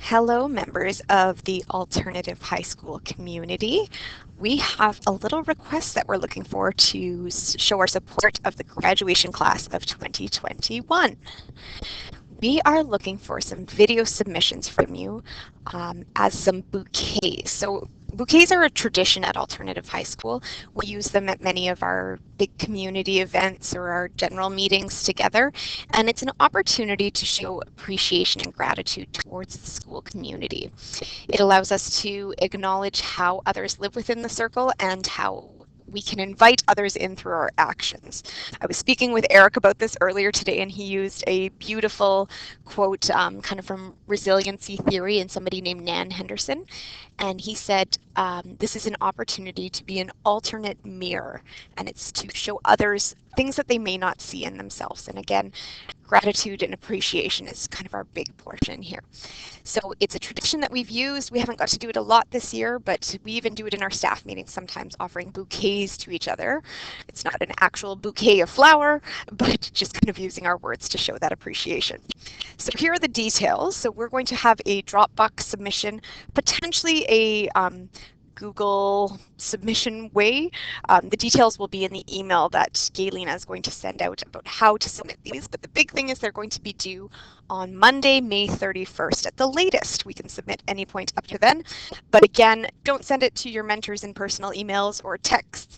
Hello, members of the alternative high school community. We have a little request that we're looking for to show our support of the graduation class of 2021. We are looking for some video submissions from you as some bouquets. So bouquets are a tradition at Alternative High School. We use them at many of our big community events or our general meetings together, and it's an opportunity to show appreciation and gratitude towards the school community. It allows us to acknowledge how others live within the circle and how we can invite others in through our actions. I was speaking with Eric about this earlier today, and he used a beautiful quote kind of from resiliency theory and somebody named Nan Henderson. And he said, this is an opportunity to be an alternate mirror, and it's to show others things that they may not see in themselves. And again, gratitude and appreciation is kind of our big portion here. So it's a tradition that we've used. We haven't got to do it a lot this year, but we even do it in our staff meetings sometimes, offering bouquets to each other. It's not an actual bouquet of flower, but just kind of using our words to show that appreciation. So here are the details. So we're going to have a Dropbox submission, potentially a Google submission way. The details will be in the email that Galena is going to send out about how to submit these, but the big thing is they're going to be due on Monday, May 31st at the latest. We can submit any point up to then, but again, don't send it to your mentors in personal emails or texts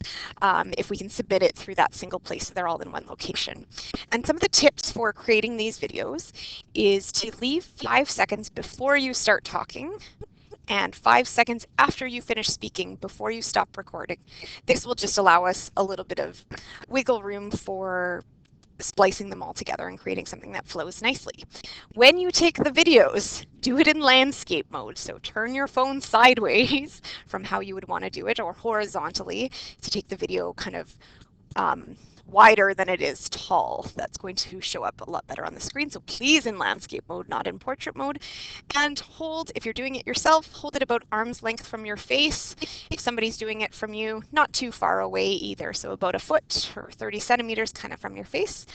if we can submit it through that single place so they're all in one location. And some of the tips for creating these videos is to leave 5 seconds before you start talking and 5 seconds after you finish speaking before you stop recording. This will just allow us a little bit of wiggle room for splicing them all together and creating something that flows nicely. When you take the videos, do it in landscape mode. So turn your phone sideways from how you would want to do it, or horizontally to take the video kind of wider than it is tall. That's going to show up a lot better on the screen. So please in landscape mode, not in portrait mode. And hold, if you're doing it yourself, hold it about arm's length from your face. If somebody's doing it from you, not too far away either. So about a foot or 30 centimeters kind of from your face.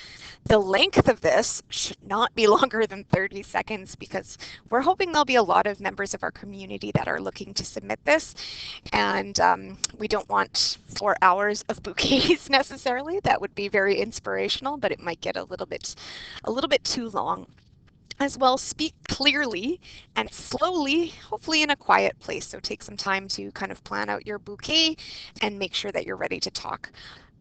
The length of this should not be longer than 30 seconds because we're hoping there'll be a lot of members of our community that are looking to submit this. And we don't want 4 hours of bouquets necessarily. That would be very inspirational, but it might get a little bit too long. As well, speak clearly and slowly, hopefully in a quiet place. So take some time to kind of plan out your bouquet and make sure that you're ready to talk.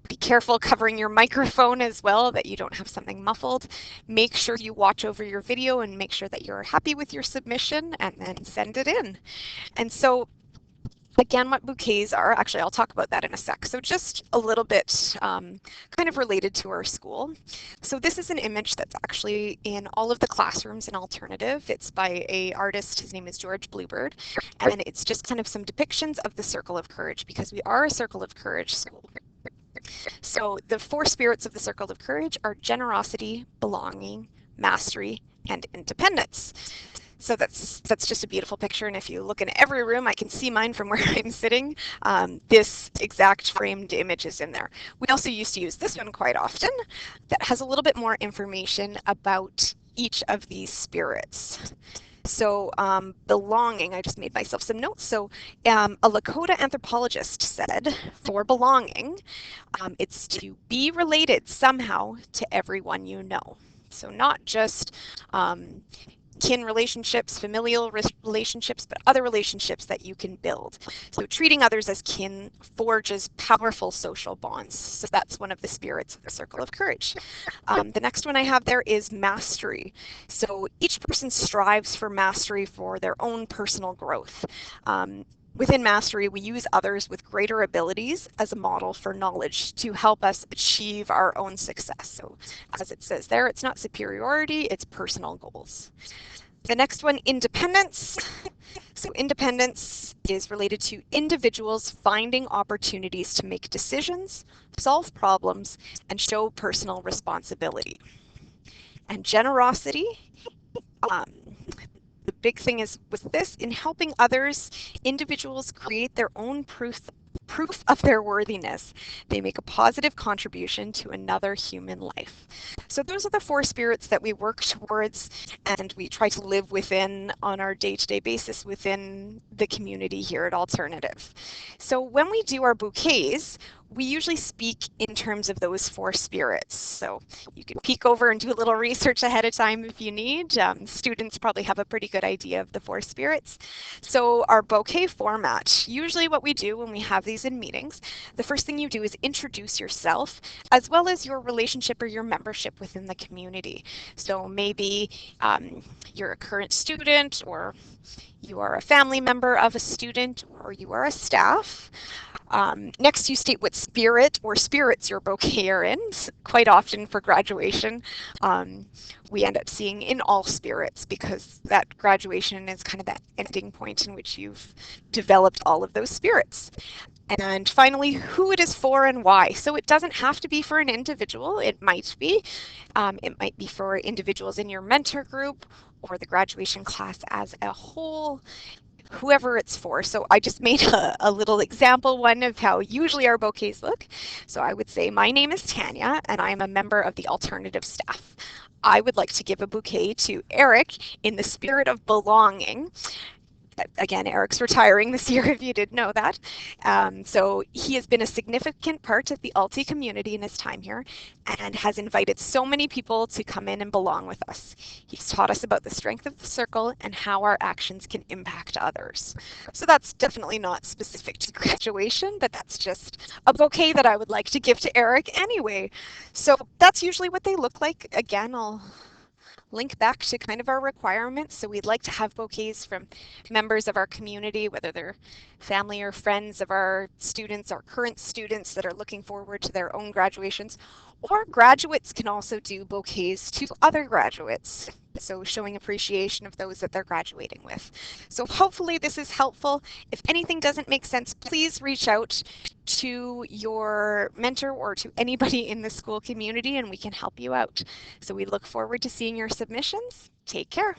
Be careful covering your microphone as well, that you don't have something muffled. Make sure you watch over your video and make sure that you're happy with your submission and then send it in. And so again, what bouquets are, actually, I'll talk about that in a sec. So just a little bit kind of related to our school. So this is an image that's actually in all of the classrooms in Alternative. It's by an artist, his name is George Bluebird, and it's just kind of some depictions of the Circle of Courage because we are a Circle of Courage school. So the 4 spirits of the Circle of Courage are generosity, belonging, mastery, and independence. So that's just a beautiful picture, and if you look in every room, I can see mine from where I'm sitting. This exact framed image is in there. We also used to use this one quite often that has a little bit more information about each of these spirits. So belonging, I just made myself some notes. So a Lakota anthropologist said for belonging, it's to be related somehow to everyone you know. So not just kin relationships, familial relationships, but other relationships that you can build. So treating others as kin forges powerful social bonds. So that's one of the spirits of the Circle of Courage. The next one I have there is mastery. So each person strives for mastery for their own personal growth. Within mastery, we use others with greater abilities as a model for knowledge to help us achieve our own success. So as it says there, it's not superiority, it's personal goals. The next one, independence. So independence is related to individuals finding opportunities to make decisions, solve problems, and show personal responsibility. And generosity, the big thing is with this, in helping others, individuals create their own proof proof of their worthiness. They make a positive contribution to another human life. So those are the four spirits that we work towards and we try to live within on our day-to-day basis within the community here at Alternative. So when we do our bouquets, we usually speak in terms of those four spirits. So you can peek over and do a little research ahead of time if you need. Students probably have a pretty good idea of the four spirits. So our bouquet format, usually what we do when we have these in meetings, the first thing you do is introduce yourself as well as your relationship or your membership within the community. So maybe you're a current student or you are a family member of a student or you are a staff. Next, you state what spirit or spirits your bouquet are in. Quite often for graduation, we end up seeing in all spirits because that graduation is kind of that ending point in which you've developed all of those spirits. And finally, who it is for and why. So it doesn't have to be for an individual. It might be. It might be for individuals in your mentor group or the graduation class as a whole, whoever it's for. So I just made a little example one of how usually our bouquets look. So I would say, my name is Tanya and I am a member of the alternative staff. I would like to give a bouquet to Eric in the spirit of belonging. Again, Eric's retiring this year, if you didn't know that. So he has been a significant part of the Alti community in his time here and has invited so many people to come in and belong with us. He's taught us about the strength of the circle and how our actions can impact others. So that's definitely not specific to graduation, but that's just a bouquet that I would like to give to Eric anyway. So that's usually what they look like. Again, I'll link back to kind of our requirements. So we'd like to have bouquets from members of our community, whether they're family or friends of our students or current students that are looking forward to their own graduations, or graduates can also do bouquets to other graduates. So showing appreciation of those that they're graduating with. So hopefully this is helpful. If anything doesn't make sense, please reach out to your mentor or to anybody in the school community and we can help you out. So we look forward to seeing your submissions. Take care.